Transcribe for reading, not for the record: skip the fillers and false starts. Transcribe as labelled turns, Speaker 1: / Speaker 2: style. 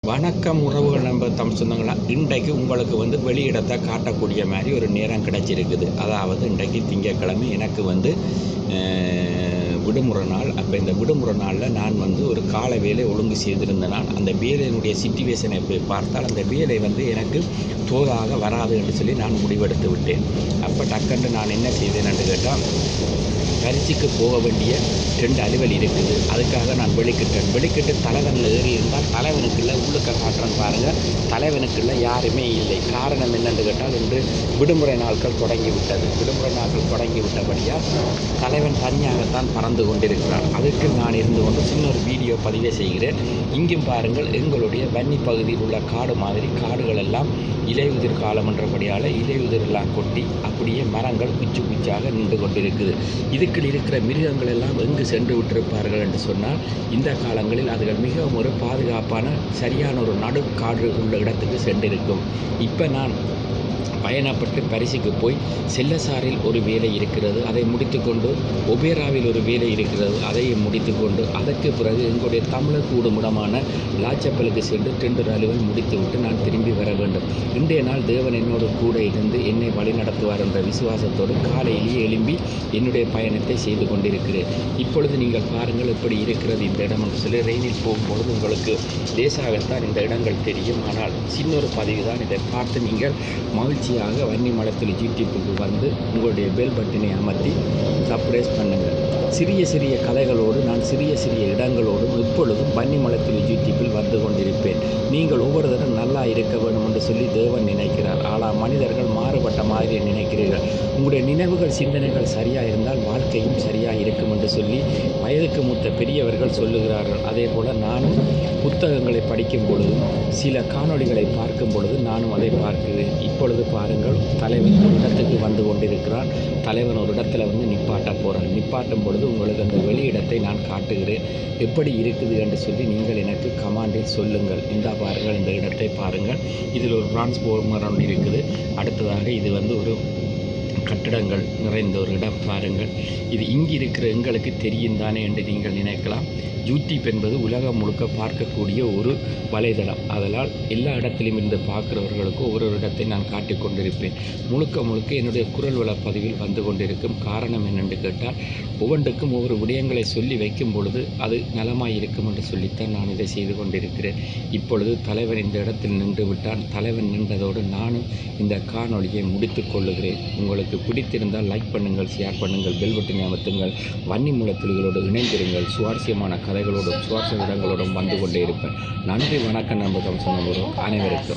Speaker 1: வணக்கம் உறவுகள் நம்ப சொந்தங்களா, இன்றைக்கு உங்களுக்கு வெளியிடத்தை காட்டக்கூடிய மாதிரி ஒரு நேரம் கிடைச்சிருக்குது. அதாவது இன்றைக்கு திங்கட்கிழமை எனக்கு விடுமுறை நாள். அப்போ இந்த விடுமுறை நாளில் நான் ஒரு கால வேலை ஒழுங்கு செய்திருந்த நாள். அந்த வேலையினுடைய சிச்சுவேஷனை போய் பார்த்தால் அந்த வேலை எனக்கு தோதாக வராது என்று சொல்லி நான் முடிவெடுத்து விட்டேன். அப்போ டக்குன்னு நான் என்ன செய்தேன் என்று கேட்டால், பரிசுக்கு போக வேண்டிய 2 அலுவல் இருக்குது. அதுக்காக நான் வெளிக்கிட்டு தலைவனில் ஏறி இருந்தால் தலைவனுக்குள்ள உள்ளுக்க காட்டுறேன்னு பாருங்கள். தலைவனுக்குள்ள யாருமே இல்லை. காரணம் என்னென்று கேட்டால், இன்று விடுமுறை நாட்கள் தொடங்கிவிட்டது. விடுமுறை நாட்கள் தொடங்கிவிட்டபடியால் தலைவன் தனியாகத்தான் பறந்து கொண்டிருக்கிறார். அதுக்கு நான் இருந்து கொண்டு சின்ன ஒரு வீடியோ பதிவை செய்கிறேன். இங்கும் பாருங்கள், எங்களுடைய வன்னி பகுதியில் உள்ள காடு மாதிரி காடுகள் எல்லாம் இலையுதிர் காலம் என்றபடியால் இலையுதிரெல்லாம் கொட்டி அப்படியே மரங்கள் குச்சி குச்சாக நின்று கொண்டிருக்குது. இதுக்கு இருக்கிற மிருகங்கள் எல்லாம் எங்கு சென்று விட்டிருப்பார்கள் என்று சொன்னால், இந்த காலங்களில் அதுகள் மிகவும் ஒரு பாதுகாப்பான சரியான ஒரு நடுக்காடு உள்ள இடத்துக்கு சென்றிருக்கும். இப்போ நான் பயணப்பட்டு பரிசுக்கு போய் செல்லசாரில் ஒரு வேலை இருக்கிறது, அதை முடித்துக்கொண்டு ஒபேராவில் ஒரு வேலை இருக்கிறது, அதையும் முடித்துக்கொண்டு அதற்கு பிறகு எங்களுடைய தமிழர் கூடுமிடமான லாச்சப்பலுக்கு சென்று 2 அலுவல் முடித்துவிட்டு நான் திரும்பி வர வேண்டும். இன்றைய நாள் தேவன் என்னோடு கூட இருந்து என்னை வழி நடத்துவார் என்ற விசுவாசத்தோடு காலையிலேயே எழும்பி என்னுடைய பயணத்தை செய்து கொண்டிருக்கிறேன். இப்பொழுது நீங்கள் பாருங்கள் எப்படி இருக்கிறது இந்த இடம் என்று சொல்லி. ரெயினில் போகும்பொழுது உங்களுக்கு லேசாகத்தான் இந்த இடங்கள் தெரியும். ஆனால் சின்னொரு பதிவு தான். இதை பார்த்து நீங்கள் மகிழ்ச்சியாக வன்னி மலத்தில் யூடியூப்புக்கு உங்களுடைய பெல் பட்டனை அமர்த்தி சப்ஸ்கிரைப் பண்ணுங்கள். சிறிய சிறிய கதைகளோடு நான் சிறிய சிறிய இடங்களோடும் எப்பொழுதும் வன்னி மலத்தில் யூடியூப்பில் வந்து கொண்டிருப்பேன். நீங்கள் ஒவ்வொரு தரம் நல்லா இருக்க வேண்டும் என்று சொல்லி தேவன் நினைக்கிறார். ஆனால் மனிதர்கள் மாறுபட்ட மாதிரி நினைக்கிறீர்கள். உங்களுடைய நினைவுகள் சிந்தனைகள் சரியாக இருந்தால் வாழ்க்கையும் சரியாக இருக்கும் என்று சொல்லி வயதுக்கு மூத்த பெரியவர்கள் சொல்லுகிறார்கள். அதே போல் நானும் புத்தகங்களை படிக்கும் பொழுதும் சில காணொளிகளை பார்க்கும் பொழுது நானும் அதை பார்க்கிறேன். இப்பொழுது பாருங்கள், தலைவன் ஒரு இடத்துக்கு வந்து கொண்டிருக்கிறான். தலைவன் ஒரு இடத்துல நிப்பாட்ட போகிறான். நிப்பாட்டும் பொழுது உங்களுக்கு அந்த வெளியிடத்தை நான் காட்டுகிறேன். எப்படி இருக்குது என்று சொல்லி நீங்கள் எனக்கு கமாண்டில் சொல்லுங்கள். இந்த பாருங்கள், இந்த இடத்தை பாருங்கள். இதில் ஒரு டிரான்ஸ்ஃபார்மர் ஒன்று இருக்குது. அடுத்ததாக இது ஒரு கட்டிடங்கள் நிறைந்த ஒரு இடம் பாருங்கள். இது இங்கு இருக்கிற எங்களுக்கு தெரியும் தானே என்று நீங்கள் நினைக்கலாம். யூடியூப் என்பது உலகம் முழுக்க பார்க்கக்கூடிய ஒரு வலைதளம். அதனால் எல்லா இடத்திலும் இருந்து பார்க்குறவர்களுக்கு ஒவ்வொரு இடத்தை நான் காட்டிக் கொண்டிருப்பேன். முழுக்க என்னுடைய குரல் வள பதிவில் வந்து கொண்டிருக்கும். காரணம் என்னென்று கேட்டால், ஒவ்வொன்றுக்கும் ஒவ்வொரு விடயங்களை சொல்லி வைக்கும் பொழுது அது நலமாக இருக்கும் என்று சொல்லித்தான் நான் இதை செய்து கொண்டிருக்கிறேன். இப்பொழுது தலைவன் இந்த இடத்தில் நின்று விட்டான். தலைவன் நின்றதோடு நானும் இந்த காணொளியை முடித்து கொள்ளுகிறேன். உங்களுக்கு பிடித்திருந்தால் லைக் பண்ணுங்கள், ஷேர் பண்ணுங்கள், பெல் பட்டனை அமர்த்துங்கள். வன்னி மூலத்துளிகளோடு இணைந்திருங்கள். சுவாரஸ்யமான கதைகளோடும் சுவாரஸ்ய இடங்களோடும் வந்து கொண்டே இருப்பேன். நன்றி, வணக்கம். நம்ம சொன்ன அனைவருக்கும்